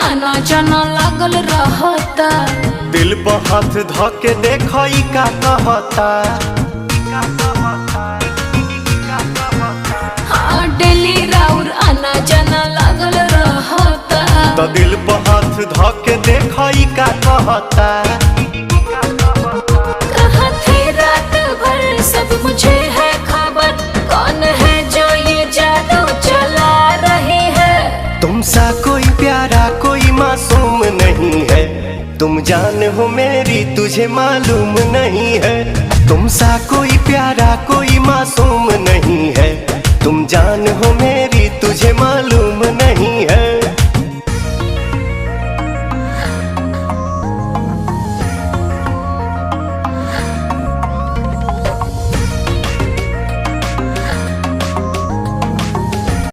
आना जाना लागल रहता। दिल पर हाथ धके देखो ई का कहता। हाँ डेली राउर आना जाना लागल रहता। तो दिल पर हाथ धके देखो ई का कहता। कहाँ थे रात भर सब मुझे है खबर, कौन है जो ये जादू चला रही है। तुम सा कोई प्यारा कोई मासूम नहीं है, तुम जान हो मेरी तुझे मालूम नहीं है। तुम सा कोई प्यारा कोई मासूम नहीं है, तुम जान हो मेरी